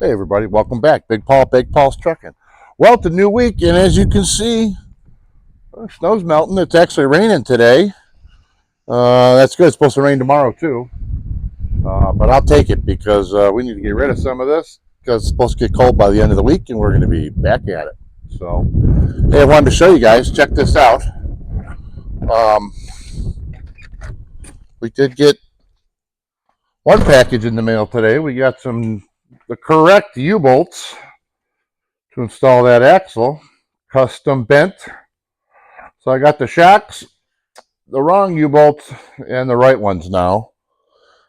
Hey everybody, welcome back. Big Paul's Trucking. Well, it's a new week, and as you can see, snow's melting. It's actually raining today. That's good. It's supposed to rain tomorrow too, but I'll take it because we need to get rid of some of this because it's supposed to get cold by the end of the week, and we're going to be back at it. So, hey, I wanted to show you guys. Check this out. Um, we did get one package in the mail today. We got the correct U-bolts to install that axle, custom bent. So I got the shocks, the wrong U-bolts, and the right ones now.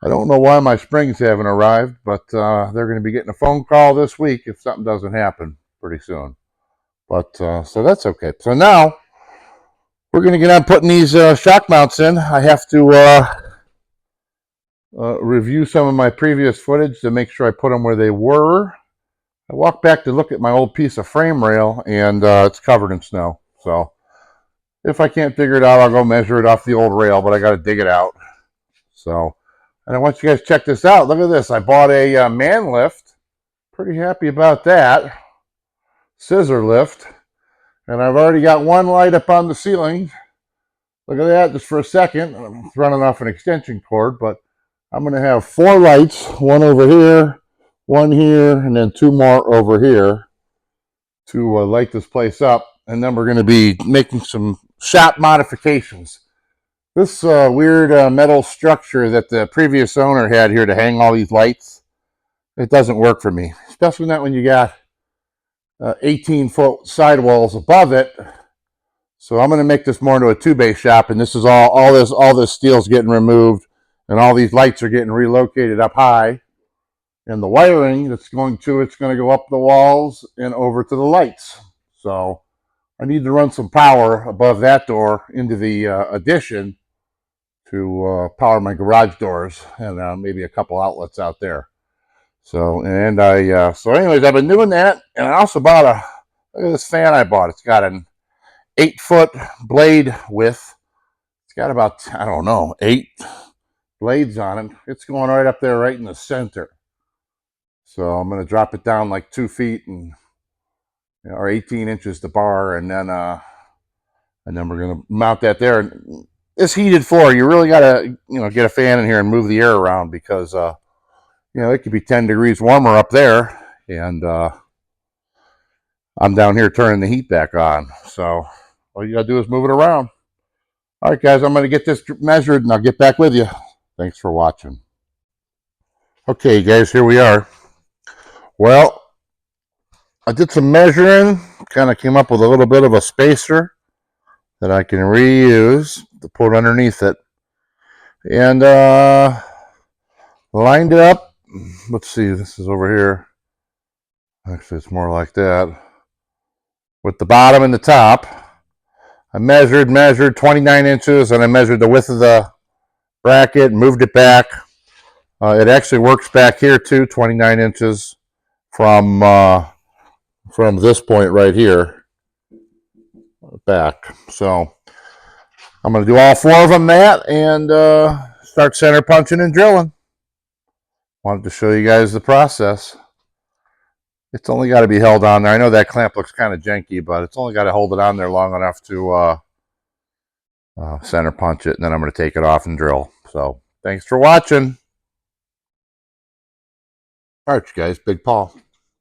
I don't know why my springs haven't arrived, but they're going to be getting a phone call this week if something doesn't happen pretty soon. But so that's okay. So now we're going to get on putting these shock mounts in. I have to review some of my previous footage to make sure I put them where they were. I walked back to look at my old piece of frame rail, and it's covered in snow. So if I can't figure it out, I'll go measure it off the old rail, but I got to dig it out. So, and I want you guys to check this out. Look at this. I bought a man lift. Pretty happy about that. Scissor lift. And I've already got one light up on the ceiling. Look at that, just for a second. I'm running off an extension cord, but I'm going to have 4 lights. One over here, one here, and then 2 more over here to light this place up. And then we're going to be making some shop modifications. This weird metal structure that the previous owner had here to hang all these lights, it doesn't work for me, especially not when you got 18-foot sidewalls above it. So I'm going to make this more into a 2-bay shop, and this is all this steel's getting removed, and all these lights are getting relocated up high. And the wiring that's going to it's going to go up the walls and over to the lights. So I need to run some power above that door into the addition to power my garage doors, and maybe a couple outlets out there. So, and so anyways, I've been doing that, and I also bought look at this fan I bought. It's got an 8-foot blade width. It's got about, I don't know, 8 blades on it. It's going right up there, right in the center. So I'm going to drop it down like 2 feet or 18 inches to bar, and then we're going to mount that there. And this heated floor, you really got to get a fan in here and move the air around because it could be 10 degrees warmer up there, and I'm down here turning the heat back on. So all you got to do is move it around. All right, guys, I'm going to get this measured, and I'll get back with you. Thanks for watching. Okay, guys, here we are. Well, I did some measuring, kind of came up with a little bit of a spacer that I can reuse to put underneath it. And lined it up. Let's see, this is over here. Actually, it's more like that. With the bottom and the top, I measured 29 inches, and I measured the width of the bracket, moved it back. It actually works back here too, 29 inches from this point right here back. So I'm going to do all 4 of them, Matt, and start center punching and drilling. Wanted to show you guys the process. It's only got to be held on there. I know that clamp looks kind of janky, but it's only got to hold it on there long enough to center punch it, and then I'm going to take it off and drill. So thanks for watching. All right, you guys, Big Paul,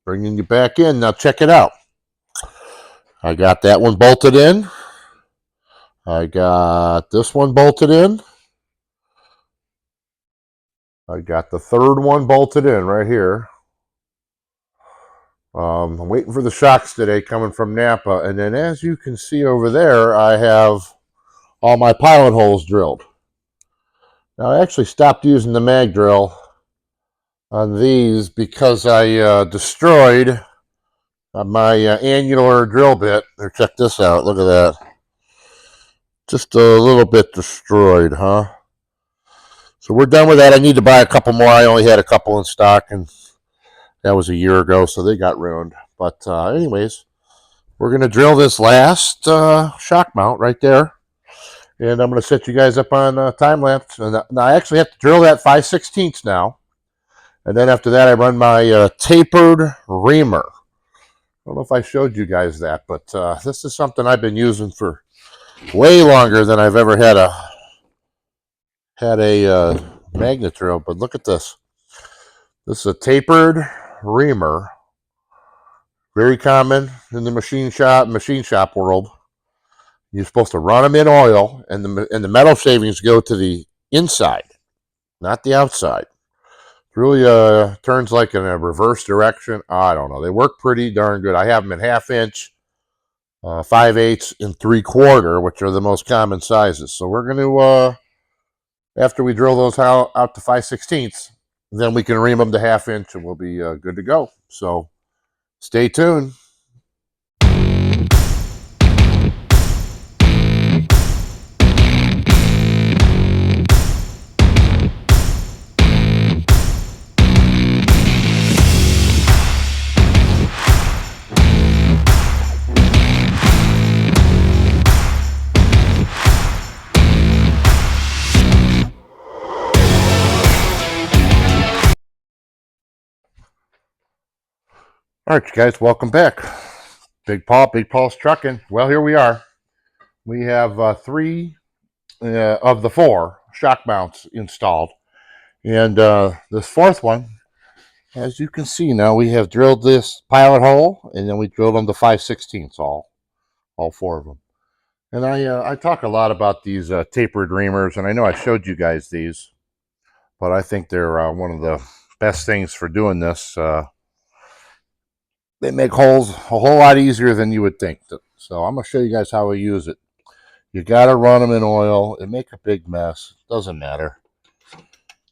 bringing you back in. Now check it out. I got that one bolted in. I got this one bolted in. I got the 3rd one bolted in right here. I'm waiting for the shocks today coming from Napa. And then as you can see over there, I have all my pilot holes drilled. Now I actually stopped using the mag drill on these because I destroyed my annular drill bit. Here, check this out. Look at that. Just a little bit destroyed, huh? So we're done with that. I need to buy a couple more. I only had a couple in stock, and that was a year ago, so they got ruined. But anyways, we're going to drill this last shock mount right there. And I'm going to set you guys up on time lapse. And now I actually have to drill that 5/16 now. And then after that, I run my tapered reamer. I don't know if I showed you guys that, but this is something I've been using for way longer than I've ever had a magnet drill. But look at this. This is a tapered reamer, very common in the machine shop world. You're supposed to run them in oil, and the metal shavings go to the inside, not the outside. It really turns like in a reverse direction. I don't know. They work pretty darn good. I have them in 1/2 inch, 5/8, and 3/4, which are the most common sizes. So we're going to, after we drill those out to 5/16, then we can ream them to 1/2 inch, and we'll be good to go. So stay tuned. All right, you guys, welcome back. Big Paul's Trucking. Well, here we are. We have 3 of the 4 shock mounts installed. And this 4th one, as you can see now, we have drilled this pilot hole, and then we drilled them to 5/16, all 4 of them. And I talk a lot about these tapered reamers, and I know I showed you guys these, but I think they're one of the best things for doing this. They make holes a whole lot easier than you would think. So I'm going to show you guys how we use it. You got to run them in oil and make a big mess. Doesn't matter.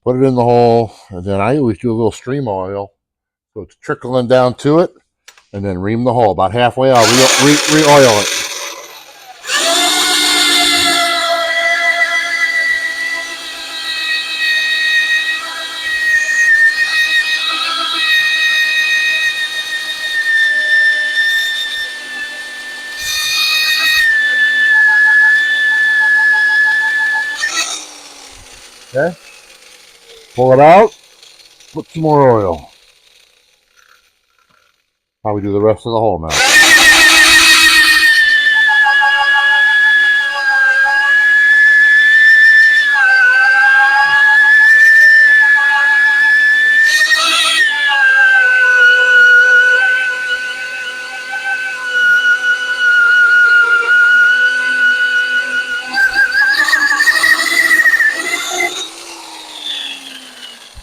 Put it in the hole, and then I always do a little stream oil, so it's trickling down to it, and then ream the hole. About halfway, I'll re-oil it. Okay, pull it out, put some more oil. How we do the rest of the hole now.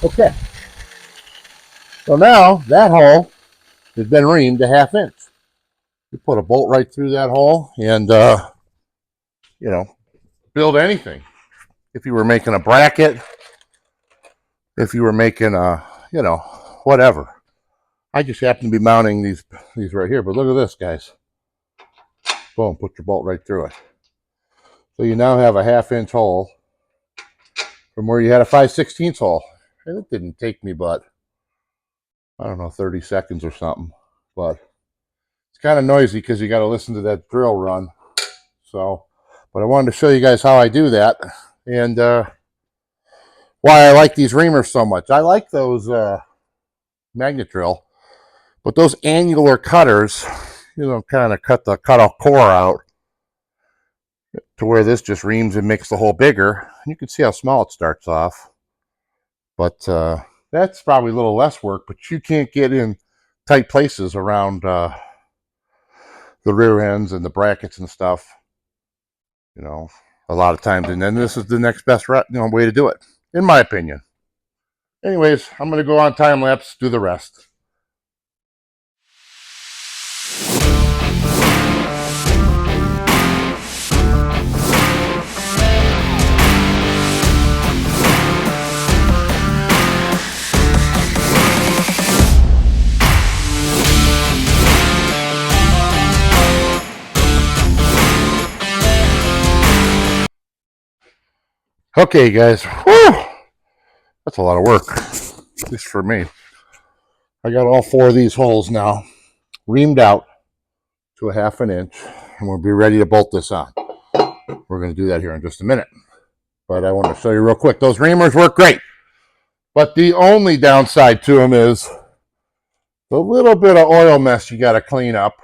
Okay, so now that hole has been reamed to 1/2 inch. You put a bolt right through that hole, and build anything. If you were making a bracket, if you were making a, whatever. I just happen to be mounting these right here, but look at this, guys. Boom, put your bolt right through it. So you now have a 1/2 inch hole from where you had a 5/16 hole. And it didn't take me but, I don't know, 30 seconds or something. But it's kind of noisy because you got to listen to that drill run. So, but I wanted to show you guys how I do that, and why I like these reamers so much. I like those magnet drill, but those angular cutters, kind of cut the cutoff core out to where this just reams and makes the hole bigger. You can see how small it starts off. But that's probably a little less work, but you can't get in tight places around the rear ends and the brackets and stuff, a lot of times. And then this is the next best way to do it, in my opinion. Anyways, I'm going to go on time lapse, do the rest. Okay, guys. Whew. That's a lot of work, at least for me. I got all 4 of these holes now reamed out to a 1/2 inch, and we'll be ready to bolt this on. We're going to do that here in just a minute. But I want to show you real quick. Those reamers work great. But the only downside to them is the little bit of oil mess you got to clean up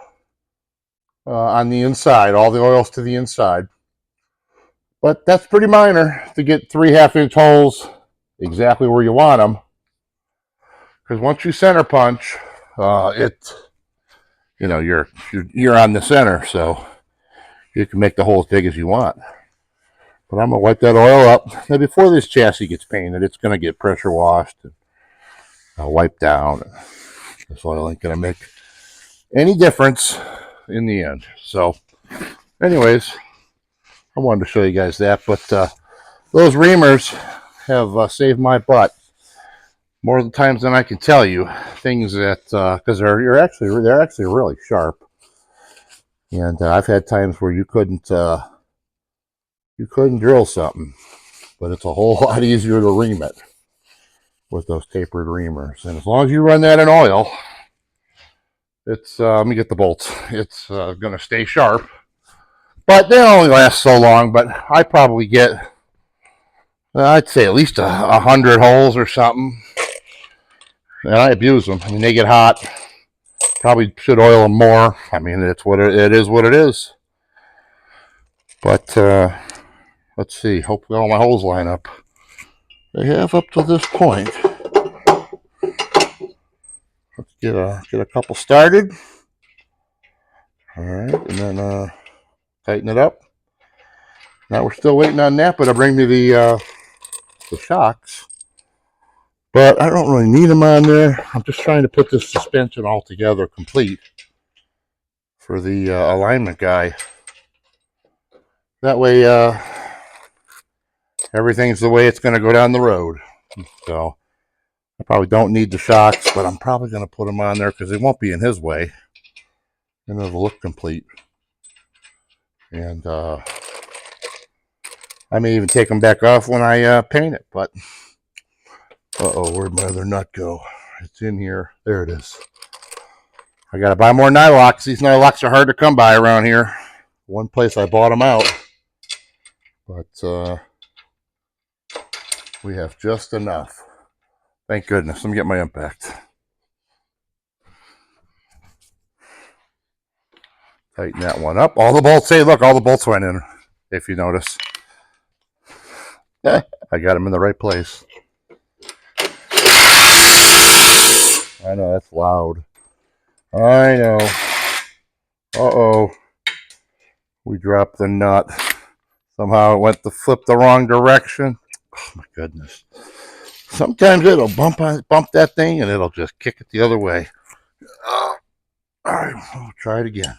on the inside, all the oils to the inside. But that's pretty minor to get 3/2 inch holes exactly where you want them. Because once you center punch, you're on the center, so you can make the hole as big as you want. But I'm gonna wipe that oil up. Now, before this chassis gets painted, it's gonna get pressure washed and wiped down. This oil ain't gonna make any difference in the end. So, anyways, I wanted to show you guys that. But those reamers have saved my butt more times than I can tell you. Things that because they're actually really sharp, and I've had times where you couldn't drill something, but it's a whole lot easier to ream it with those tapered reamers. And as long as you run that in oil, it's let me get the bolts. It's going to stay sharp, but they only last so long. But I probably get, I'd say at least 100 holes or something, and I abuse them. I mean, they get hot. Probably should oil them more. I mean, it's what it is. What it is. But let's see. Hopefully, all my holes line up. They have up to this point. Let's get a couple started. All right, and then tighten it up. Now we're still waiting on Napa to bring me the shocks, but I don't really need them on there. I'm just trying to put this suspension all together complete for the alignment guy. That way everything's the way it's going to go down the road. So I probably don't need the shocks, but I'm probably going to put them on there because they won't be in his way, and it'll look complete. And I may even take them back off when I paint it. But where'd my other nut go? It's in here. There it is. I gotta buy more nylocks. These nylocks are hard to come by around here. One place I bought them out, but we have just enough. Thank goodness. Let me get my impact. Tighten that one up. All the bolts, hey, look, all the bolts went in, if you notice. I got them in the right place. I know, that's loud. I know. Uh-oh. We dropped the nut. Somehow it went to flip the wrong direction. Oh, my goodness. Sometimes it'll bump that thing, and it'll just kick it the other way. All right, we'll try it again.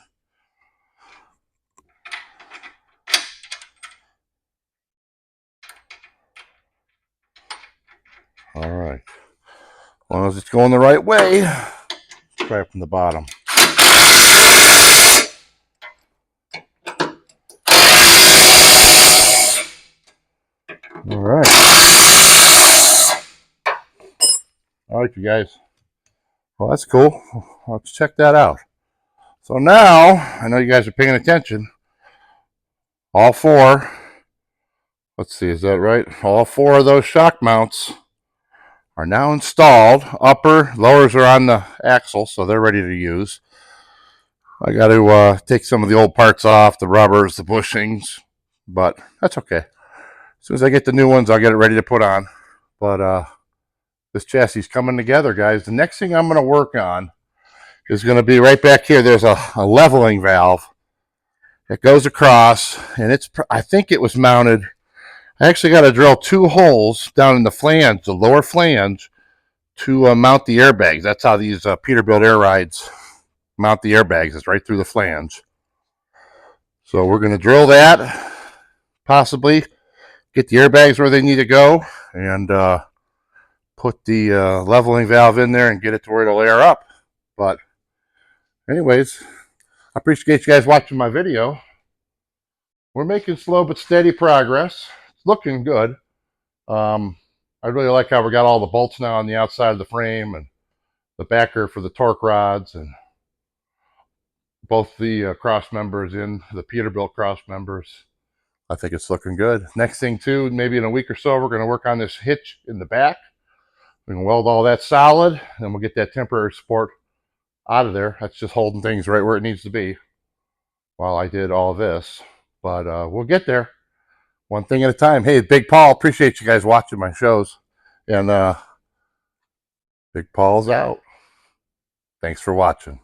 All right. As long as it's going the right way, try it from the bottom. All right. All right, you guys. Well, that's cool. Let's check that out. So now, I know you guys are paying attention. All four, let's see, is that right? All four of those shock mounts are now installed. Upper, lowers are on the axle, so they're ready to use. I got to take some of the old parts off, the rubbers, the bushings, but that's okay. As soon as I get the new ones, I'll get it ready to put on. But this chassis is coming together, guys. The next thing I'm going to work on is going to be right back here. There's a leveling valve that goes across, and I think it was mounted. I actually got to drill 2 holes down in the flange, the lower flange, to mount the airbags. That's how these Peterbilt air rides mount the airbags. It's right through the flange. So we're going to drill that, possibly get the airbags where they need to go, and put the leveling valve in there and get it to where it'll air up. But anyways, I appreciate you guys watching my video. We're making slow but steady progress. It's looking good. I really like how we got all the bolts now on the outside of the frame, and the backer for the torque rods, and both the cross members in the Peterbilt cross members. I think it's looking good. Next thing too, maybe in a week or so, we're going to work on this hitch in the back. We can weld all that solid, and we'll get that temporary support out of there. That's just holding things right where it needs to be while I did all this. But we'll get there, one thing at a time. Hey, Big Paul, appreciate you guys watching my shows. And Big Paul's out. Thanks for watching.